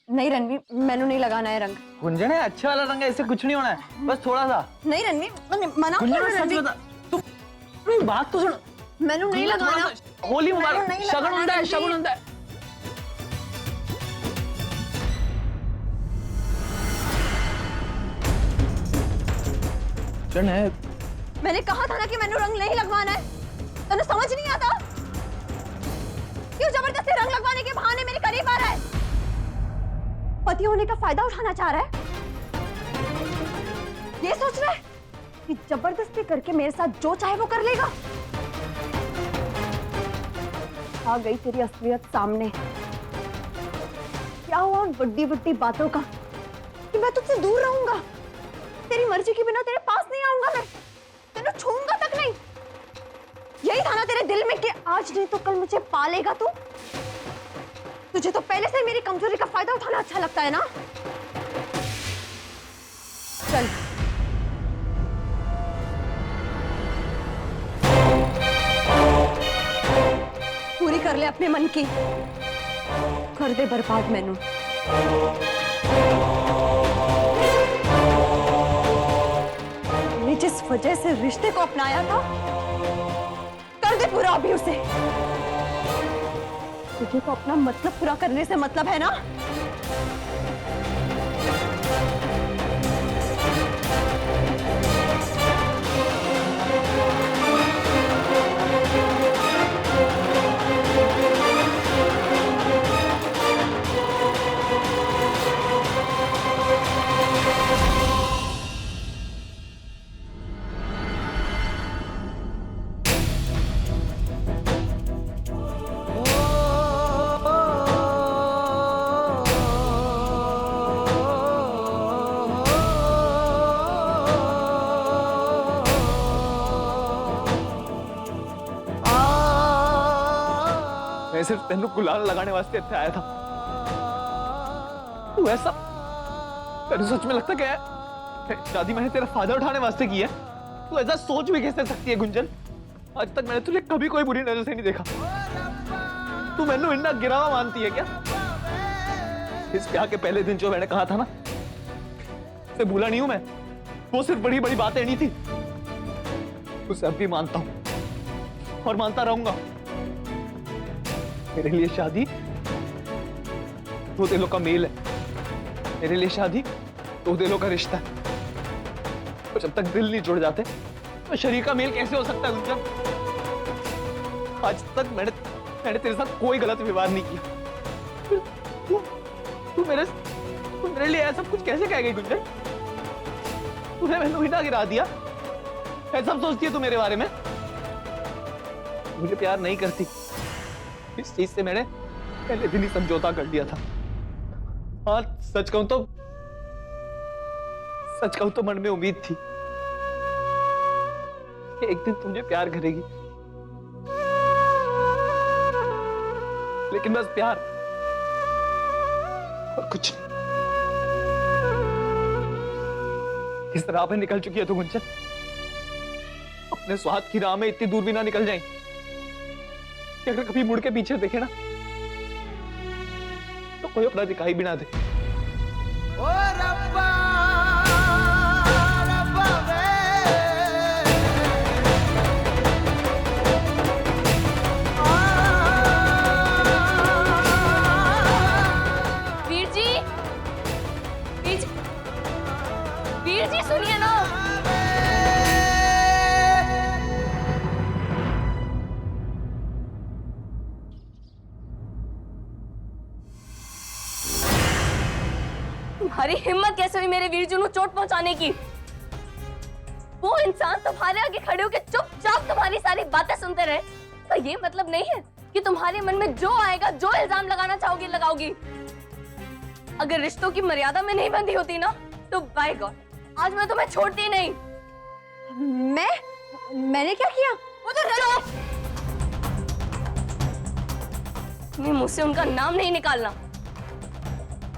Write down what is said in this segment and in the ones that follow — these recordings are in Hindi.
नहीं रणवीर, मैंने नहीं लगाना है रंग। गुंजन है अच्छा वाला रंग है, इससे कुछ नहीं होना है, बस थोड़ा सा। नहीं रणवीर, मैंने मना गुंजन किया सच रणवीर। बता, तू बात तो सुन। मैंने नहीं लगाना। होली मैंने मुबारक, नहीं शगुन लगाना होता है, रणवीर। शगुन होता है। गुंजन है, मैंने कहा था ना कि मैंने रंग नहीं लगवाना है। तूने समझ नहीं आता? क्यों जबरदस्ती रंग लगवाने के बहाने मेरे करीब आ रहा है? पति होने का फायदा उठाना चाह रहा है? ये सोच रहा है कि जबरदस्ती करके मेरे साथ जो चाहे वो कर लेगा? आ गई तेरी असलियत सामने। क्या हुआ उन बड़ी बड़ी बातों का कि मैं तुझसे दूर रहूंगा? तेरी मर्जी के बिना तेरे पास नहीं आऊंगा मैं, तेरे छूऊंगा तक नहीं। यही था ना तेरे दिल में कि आज नहीं तो कल मुझे पालेगा तू? तुझे तो पहले से मेरी कमजोरी का फायदा उठाना अच्छा लगता है ना? चल पूरी कर ले अपने मन की, कर दे बर्बाद मैनू। जिस वजह से रिश्ते को अपनाया था, कर दे पूरा अभी उसे। तुझे तो अपना मतलब पूरा करने से मतलब है ना? मैं सिर्फ तेनू गुलाल लगाने वास्ते इत्थे आया था। तू ऐसा, तेरे सच में लगता क्या है शादी मैंने तेरा फायदा उठाने वास्ते की है? तू ऐसा सोच भी कैसे सकती है गुंजन? आज तक मैंने तुझे कभी कोई बुरी नजर से नहीं देखा। तू मैनू इतना गिरावा मानती है क्या? इस ब्याह के पहले दिन जो मैंने कहा था ना, उसे भूला नहीं हूं मैं। वो सिर्फ बड़ी बड़ी बातें नहीं थी, उसे अब भी मानता हूं और मानता रहूंगा। मेरे लिए शादी दो दिलों का मेल है, मेरे लिए शादी दो दिलों का रिश्ता है। और जब तक दिल नहीं जुड़ जाते तो शरीर का मेल कैसे हो सकता है गुंजन? आज तक मैंने तेरे साथ कोई गलत व्यवहार नहीं किया। तू मेरे लिए ऐसा कुछ कैसे कह गई गुंजन? तूने मैंने हिना गिरा दिया, ऐसा सोचती है तू मेरे बारे में? मुझे प्यार नहीं करती, इस चीज से मैंने पहले दिन ही समझौता कर लिया था। और सच कहूं तो मन में उम्मीद थी कि एक दिन तुझे प्यार करेगी, लेकिन बस प्यार और कुछ नहीं। इस राह पे निकल चुकी है तू गुंजन। अपने स्वार्थ की राह में इतनी दूर भी ना निकल जाए कि अगर कभी मुड़ के पीछे देखे ना तो कोई अपना दिखाई भी ना दे। ओ रब्बा, रब्बा वे। वीर जी, वीर जी सुनिए ना। तुम्हारी हिम्मत कैसे हुई मेरे वीर जी को चोट पहुंचाने की? वो इंसान तुम्हारे आगे खड़े होकर चुपचाप तुम्हारी सारी बातें सुनते रहे, तो ये मतलब नहीं है कि तुम्हारे मन में जो आएगा, जो इल्जाम लगाना चाहोगी लगाओगी। अगर रिश्तों की मर्यादा में नहीं बंधी होती ना, तो बाय गॉड आज मैं तुम्हें छोड़ती नहीं। मैंने क्या किया? वो तो चुप! तुम्हें मुंह से उनका नाम नहीं निकालना।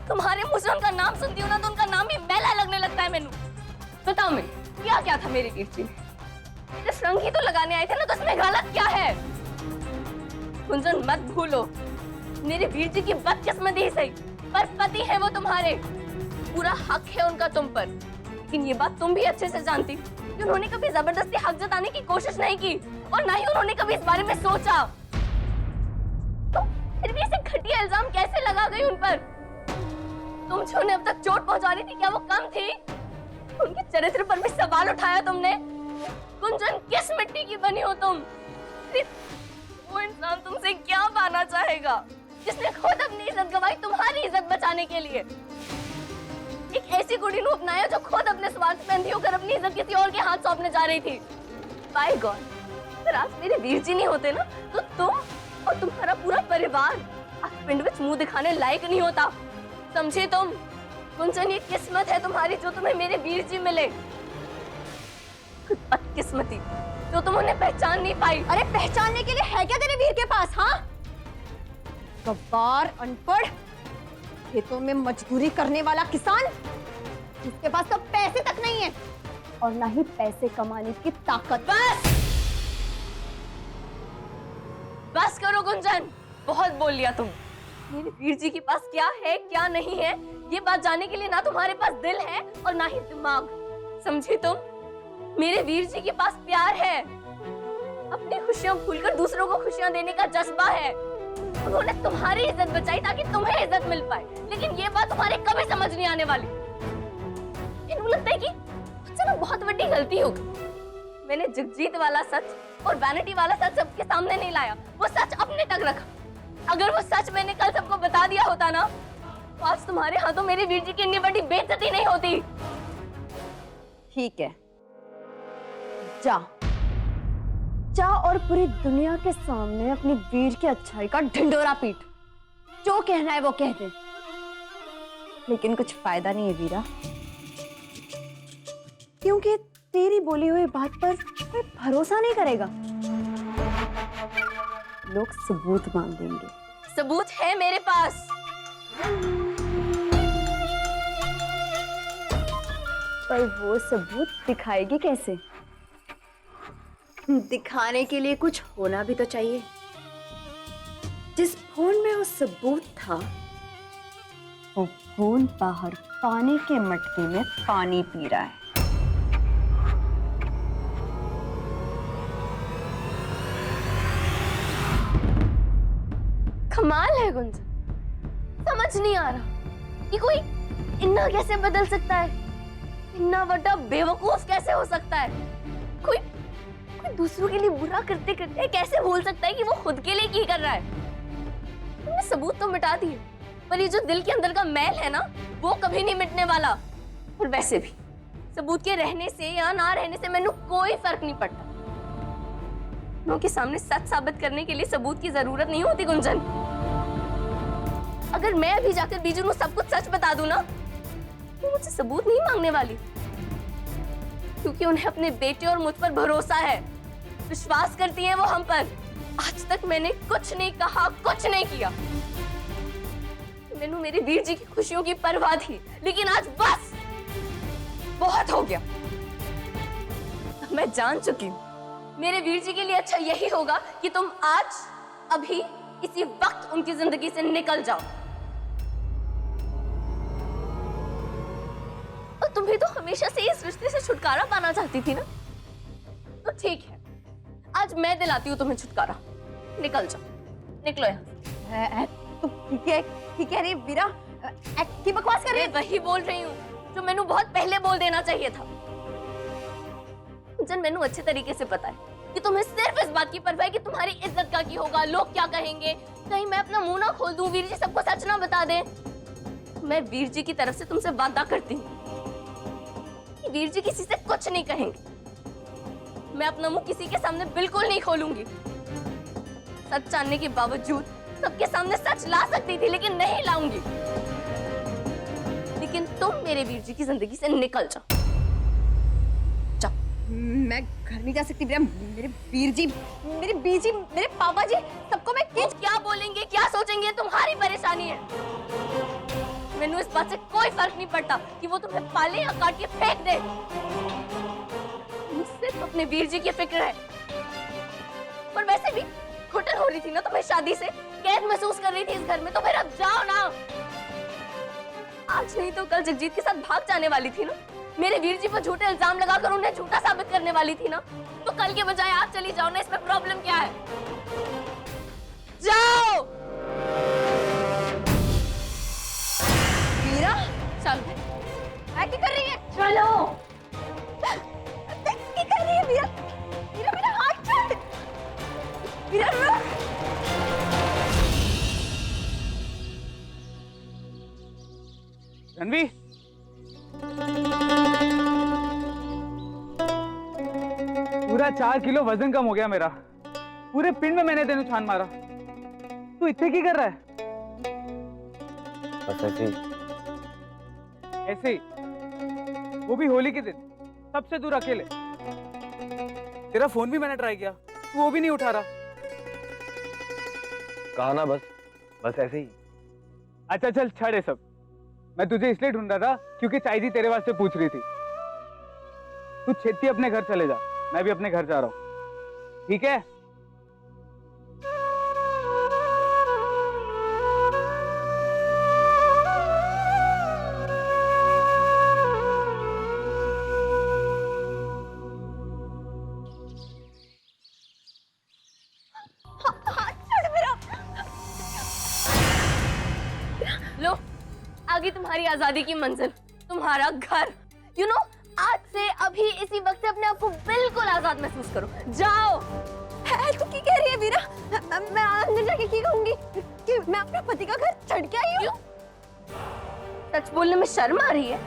तुम्हारे मुंह से उनका नाम सुनती हूँ ना तो उनका नाम ही मैला लगने लगता है। मैनू बताओ मैं क्या था मेरी वीर जी? सिर्फ रंग ही तो लगाने आए थे ना, तो इसमें गलत क्या है? गुंजन मत भूलो, मेरे वीर जी की बदकिस्मती ही सही, पर पति है वो तुम्हारे, पूरा हक है उनका तुम पर। लेकिन ये बात तुम भी अच्छे से जानती कि उन्होंने कभी जबरदस्ती हक जताने की कोशिश नहीं की और ना ही उन्होंने कभी इस बारे में सोचा। तो फिर भी ऐसे घटिया इल्जाम कैसे लगा गई उन पर? तुम जो उन्हें अब तक चोट पहुंचा रही थी, क्या वो कम थी? उनके चरित्र पर भी सवाल उठाया तुमने। गुंजन, किस मिट्टी की बनी हो तुम? वो इंसान तुमसे क्या पाना चाहेगा जिसने खुद अपनी इज्जत गंवाई तुम्हारी इज्जत बचाने के लिए? एक ऐसी कुड़ी को अपनाया जो खुद अपने स्वार्थ पे अंधी होकर अपनी इज्जत किसी और के हाथ सौंपने जा रही थी। बाय गॉड, अगर आज मेरे वीर जी नहीं होते ना, तो तुम और तुम्हारा पूरा परिवार आज पिंड में मुंह दिखाने लायक नहीं होता। समझे तुम? गुंजन, ये किस्मत है तुम्हारी जो तुम्हें मेरे वीर जी मिले। बदकिस्मती जो तुम उन्हें पहचान नहीं पाई। अरे पहचानने के लिए है क्या तेरे वीर के पास? हाँ, गब्बार, अनपढ़, खेतों में मजदूरी करने वाला किसान जिसके पास तो पैसे तक नहीं है और ना ही पैसे कमाने की ताकत। बस करो गुंजन, बहुत बोल लिया तुम। मेरे वीर जी के पास क्या है क्या नहीं है, ये बात जानने के लिए ना तुम्हारे पास दिल है और ना ही दिमाग। समझी तुम? मेरे वीर जी के पास प्यार है, अपनी खुशियां भूलकर दूसरों को खुशियां देने का जज्बा है। उन्होंने तुम्हारी इज्जत बचाई ताकि तुम्हें इज्जत मिल पाए, लेकिन ये बात तुम्हारे कभी समझ नहीं आने वाली। इनको लगता है कि मुझसे ना बहुत बड़ी गलती होगी। मैंने जगजीत वाला सच और वैनिटी वाला सच सबके सामने नहीं लाया, वो सच अपने तक रखा। अगर वो सच मैंने कल सबको बता दिया होता ना, तो आज तुम्हारे हाथों मेरे वीर जी की इतनी बड़ी बेइज्जती नहीं होती। ठीक है, जा जा और पूरी दुनिया के सामने अपनी वीर की अच्छाई का ढिंडोरा पीट। जो कहना है वो कह दे, लेकिन कुछ फायदा नहीं है वीरा, क्योंकि तेरी बोली हुई बात पर कोई भरोसा नहीं करेगा। लोग सबूत मांग देंगे। सबूत है मेरे पास। पर वो सबूत दिखाएगी कैसे? दिखाने के लिए कुछ होना भी तो चाहिए। जिस फोन में वो सबूत था, वो फोन बाहर पानी के मटके में पानी पी रहा है। कमाल है गुंजन, समझ नहीं आ रहा कि कोई इन्ना कैसे बदल सकता है, इन्ना बड़ा बेवकूफ कैसे हो सकता है। कोई दूसरों के लिए बुरा करते करते कैसे भूल सकता है कि वो खुद के लिए की कर रहा है। तुमने सबूत तो मिटा दिए, पर ये जो दिल के अंदर का मैल है ना, वो कभी नहीं मिटने वाला। और वैसे भी सबूत के रहने से या ना रहने से मैंने कोई फर्क नहीं पड़ता। उनके सामने सच साबित करने के लिए सबूत की जरूरत नहीं होती गुंजन। अगर मैं अभी जाकर बीजू को सब कुछ सच बता दूं ना, तो मुझसे सबूत नहीं मांगने वाली, क्योंकि उन्हें अपने बेटे और मुझ पर भरोसा है। विश्वास करती हैं वो हम पर। आज तक मैंने कुछ नहीं कहा, कुछ नहीं किया। मैंने मेरे वीर जी की खुशियों की परवाह थी, लेकिन आज बस बहुत हो गया। मैं जान चुकी हूँ मेरे वीर जी के लिए अच्छा यही होगा कि तुम आज अभी इसी वक्त उनकी जिंदगी से निकल जाओ। और तुम्हें तो हमेशा से इस रिश्ते से छुटकारा पाना चाहती थी ना, तो ठीक है, आज मैं दिलाती हूँ तुम्हें छुटकारा। निकल जाओ, निकलो यहाँ। तो ठीक है रे वीरा, की बकवास कर रही है। वही बोल रही हूँ जो मैंने बहुत पहले बोल देना चाहिए था। जन मैंने अच्छे तरीके से पता है कि तुम्हें सिर्फ इस बात की परवाह है कि तुम्हारी इज्जत का की होगा, लोग क्या कहेंगे, कहीं मैं अपना मुंह ना खोल दूं, वीर जी सबको सच ना बता दें। मैं वीर जी की तरफ से तुमसे वादा करती हूँ कि वीर जी किसी से कुछ नहीं कहेंगे। मैं अपना मुंह किसी के सामने बिल्कुल नहीं खोलूंगी। सच जानने के बावजूद सबके सामने सच ला सकती थी, लेकिन नहीं लाऊंगी। लेकिन तुम मेरे वीर जी की जिंदगी से निकल जाओ। मैं घर नहीं जा सकती वीरा। मेरे वीर जी, मेरे पापा जी, सबको मैं वो क्या बोलेंगे, क्या सोचेंगे, तुम्हारी परेशानी है। मैंने इस बात से कोई फर्क नहीं पड़ता कि वो तुम्हें पाले या काट के फेंक दे। मुझसे तो अपने वीर जी की फिक्र है। पर वैसे भी घुटन हो रही थी ना तुम्हें, शादी से कैद महसूस कर रही थी इस घर में, तो फिर अब जाओ ना। आज नहीं तो कल जगजीत के साथ भाग जाने वाली थी ना, मेरे वीर जी पर झूठे इल्जाम लगाकर उन्हें झूठा साबित करने वाली थी ना, तो कल के बजाय आप चली जाओ ना, इसमें प्रॉब्लम क्या है? जाओ। वीरा चल, क्या कर रही है? चलो। क्या कर रही है वीरा? वीरा मेरा हाथ छोड़। वीरा रुक। रणवी, पूरा 4 किलो वजन कम हो गया मेरा। पूरे पिंड में मैंने तेनू छान मारा। तू इतने की कर रहा है? बस ऐसे ही। ऐसे ही? वो भी होली के दिन, सबसे दूर अकेले। तेरा फोन भी मैंने ट्राई किया, तू वो भी नहीं उठा रहा। कहा ना बस ऐसे ही। अच्छा चल छोड़ ये सब। मैं तुझे इसलिए ढूंढ रहा था क्योंकि चाइजी तेरे वास्ते पूछ रही थी। तू छेती अपने घर चले जा, मैं भी अपने घर जा रहा हूँ, ठीक है? लो, आगे तुम्हारी आजादी की मंजिल, तुम्हारा घर। यू नो, आज से अभी इसी वक्त से अपने आप को बिल्कुल आजाद महसूस करो। जाओ। है तू की कह रही है वीरा? मैं अंदर जाके की कहूंगी कि मैं अपने पति का घर छड़ के आई हूँ? सच बोलने में शर्म आ रही है?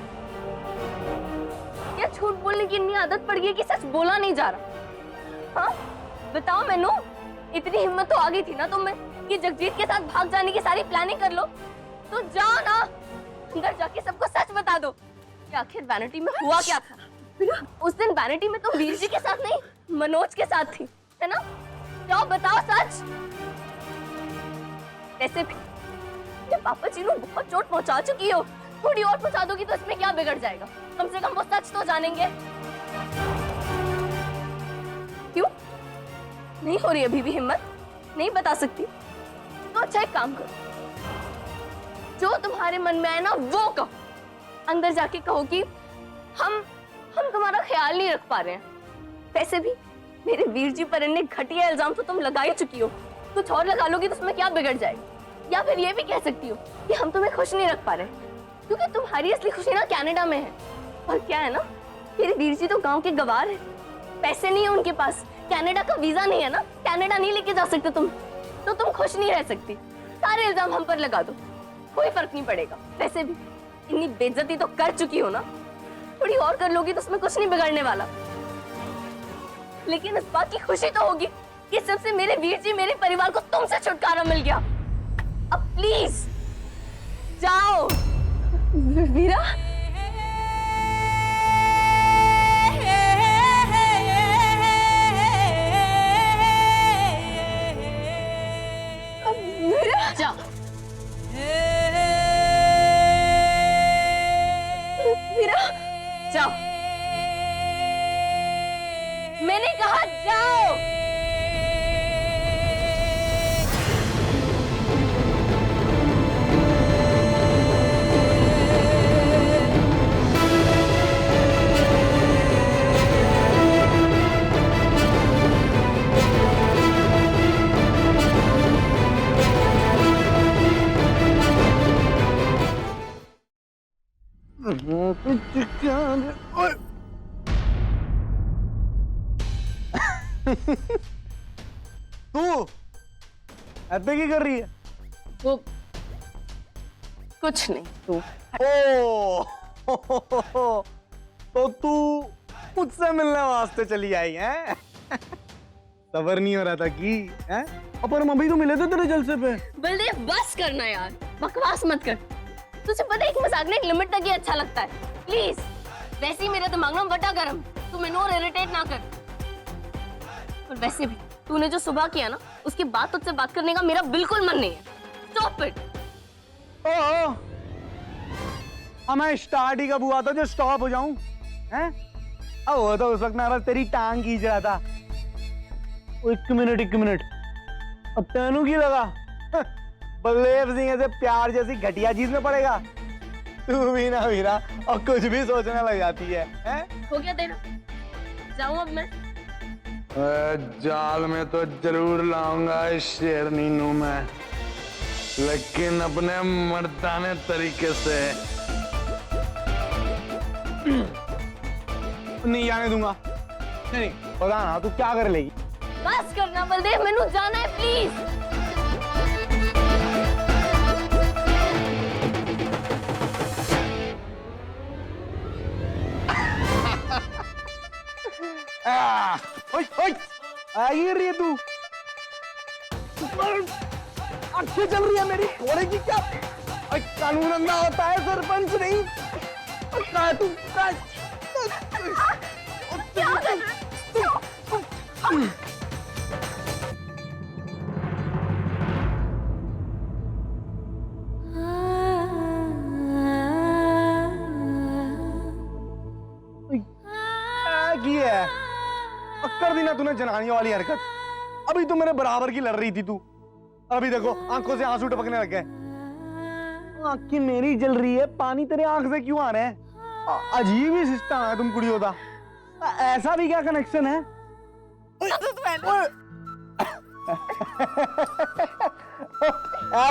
या झूठ बोलने की इतनी आदत पड़ गई कि सच बोला नहीं जा रहा? हाँ बताओ मैनू, इतनी हिम्मत तो आ गई थी ना तुम में कि जगजीत के साथ भाग जाने की सारी प्लानिंग कर लो, तो जाओ ना, अंदर जाके सबको सच बता दो कि आखिर वैनिटी में हुआ क्या था। उस दिन वैनिटी में तुम वीर जी के साथ नहीं, मनोज के साथ थी, है ना? जाओ बताओ सच। वैसे भी ये पापा जी ने बहुत चोट पहुंचा चुकी हो, थोड़ी और पहुंचा दोगी तो इसमें क्या बिगड़ जाएगा? कम से कम वो सच तो जानेंगे। क्यों नहीं हो रही अभी भी हिम्मत? नहीं बता सकती? तो अच्छा एक काम करो, जो तुम्हारे मन में आए ना वो कहो। अंदर जाके कहो कि हम तुम्हारा ख्याल नहीं रख पा रहे हैं। वैसे भी मेरे वीर जी पर इतने घटिया इल्जाम तो तुम लगा ही चुकी हो, कुछ और लगा लोगी तो उसमें क्या बिगड़ जाएगा? या फिर ये भी कह सकती हो कि हम तुम्हें खुश नहीं रख पा रहे क्योंकि तुम्हारी असली खुशी ना कनाडा में है। और क्या है ना, मेरे वीर जी तो गांव के गवार है, पैसे नहीं है उनके पास, कनाडा का वीजा नहीं है ना, कनाडा नहीं लेके जा सकते तुम, तो तुम खुश नहीं रह सकती। सारे इल्जाम हम पर लगा दो, कोई फर्क नहीं पड़ेगा। वैसे भी इतनी बेइज्जती तो कर चुकी हो ना, थोड़ी और कर लोगी तो उसमें कुछ नहीं बिगड़ने वाला। लेकिन इस बात की खुशी तो होगी कि सबसे मेरे वीर जी, मेरे परिवार को तुमसे छुटकारा मिल गया। अब प्लीज जाओ। वीरा जाओ। वीरा जाओ, मैंने कहा जाओ। तू ऐसे की कर रही है? वो कुछ नहीं। तू तो तू मुझसे मिलने वास्ते चली आई है? सबर नहीं हो रहा था कि हैं? अपन अभी तो मिले थे तेरे जलसे पे। बलदेव बस करना यार, बकवास मत कर। तुझे पता है एक मजाक ना एक लिमिट तक ही अच्छा लगता है। प्लीज, वैसे ही मेरे दिमाग में बटा गरम, तू मैं और इरिटेट ना कर। और वैसे भी तूने जो सुबह किया ना, उसके बाद तुझसे बात करने का मेरा बिल्कुल मन नहीं है। Stop it. मैं स्टार्ट ही कब हुआ था जो स्टॉप हो जाऊं? हैं? अब वो तो उस वक्त मैं बस तेरी टांग खींच रहा था। एक मिनट, अब तेनू की लगा बलदेव सिंह ऐसे प्यार जैसी घटिया चीज में पड़ेगा? तू भी ना वीरा और कुछ भी सोचने लग जाती है, हैं? हो गया तेरा? जाऊं अब मैं? जाल में तो जरूर लाऊंगा इस शेरनी नू मैं, लेकिन अपने मर्दाने तरीके से। नहीं जाने दूंगा। नहीं पता ना तू क्या कर लेगी। बस करना बलदेव, मैनू जाना है प्लीज। ओए ओए आई रही है तू, अच्छी चल रही है मेरी, छोड़ेगी क्या? कानून अंधा होता है सरपंच नहीं। तू क्या कर रहे हो? की है कर दी ना तूने जनानियों वाली हरकत। अभी तू मेरे बराबर की लड़ रही थी तू, अभी देखो आंखों से आंसू टपकने लग गए। आंखें मेरी जल रही है, पानी तेरे आंख से क्यों आ रहे हैं? अजीब ही सिस्टम है तुम कुड़ियों का। ऐसा भी क्या कनेक्शन है?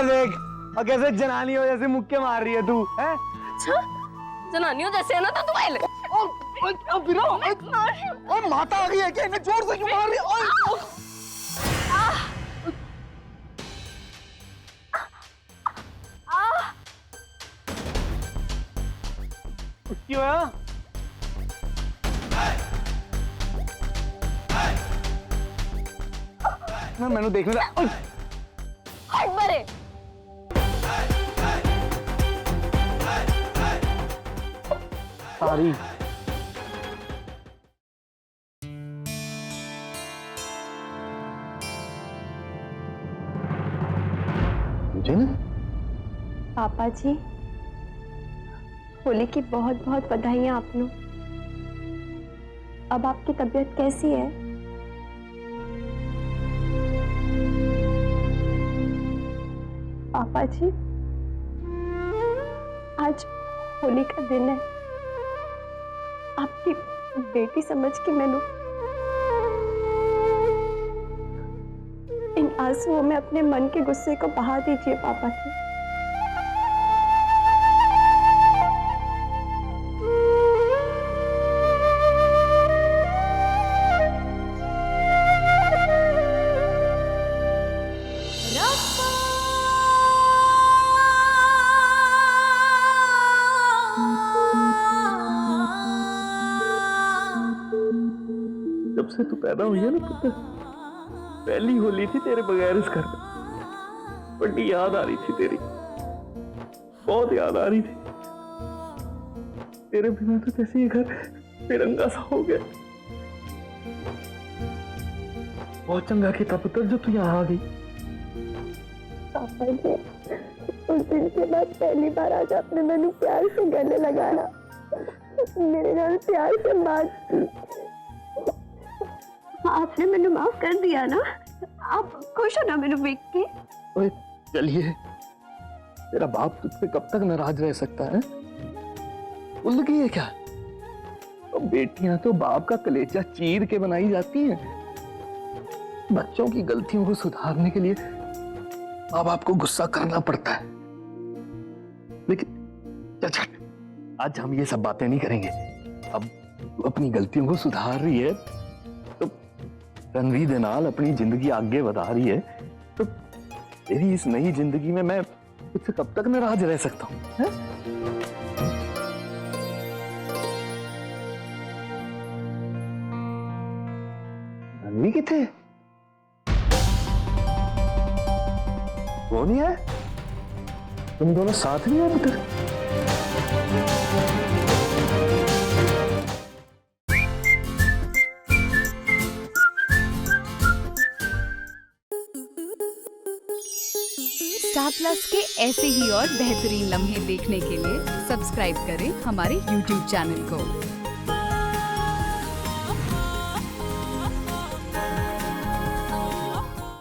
देख और कैसे जनानियों जैसे मुक्के मार रही है तू, है? अच्छा जनानियों जैसे है ना तो तू पहले। और माता आ गई है क्या? इन्हें जोर से क्यों मार रही है? क्यों है? मैंने देखने लगा। हट बरे। सारी मुझे ना पापा जी होली की बहुत बहुत बधाइयां आपको। अब आपकी तबीयत कैसी है? पापा जी आज होली का दिन है, आपकी बेटी समझ के मैंने इन आंसुओं में अपने मन के गुस्से को बहा दीजिए पापा जी। जब से तू पैदा हुई है ना पुत्र, पहली होली थी तेरे बगैर इस घर में। बड़ी याद आ रही थी तेरी, बहुत याद आ रही थी। तेरे बिना तो जैसे ये घर तिरंगा सा हो गया। बहुत चंगा किया पुत्र जो तू यहाँ आ गई। पापा जी उस दिन के बाद पहली बार आज आपने मैंने प्यार से गले लगाया, मेरे नाल प्यार से बात की। आपने मैंने माफ कर दिया ना? आप खुश हो ना मैंने देख के? ओए चलिए, तेरा बाप तुझसे कब तक नाराज रह सकता है? भूल गई है क्या? तो बेटियां तो बाप का कलेजा चीर के बनाई जाती हैं। बच्चों की गलतियों को सुधारने के लिए माँ बाप को गुस्सा करना पड़ता है। लेकिन चल आज हम ये सब बातें नहीं करेंगे। अब तू अपनी गलतियों को सुधार रही है तो रणवीर दे नाल अपनी जिंदगी आगे बढ़ा रही है, तो तेरी इस नई जिंदगी में मैं तुझसे कब तक नाराज रह सकता हूँ? रणवीर किथे? वो नहीं है? तुम दोनों साथ नहीं हो पुत्र? स्टार प्लस के ऐसे ही और बेहतरीन लम्हे देखने के लिए सब्सक्राइब करें हमारे YouTube चैनल को।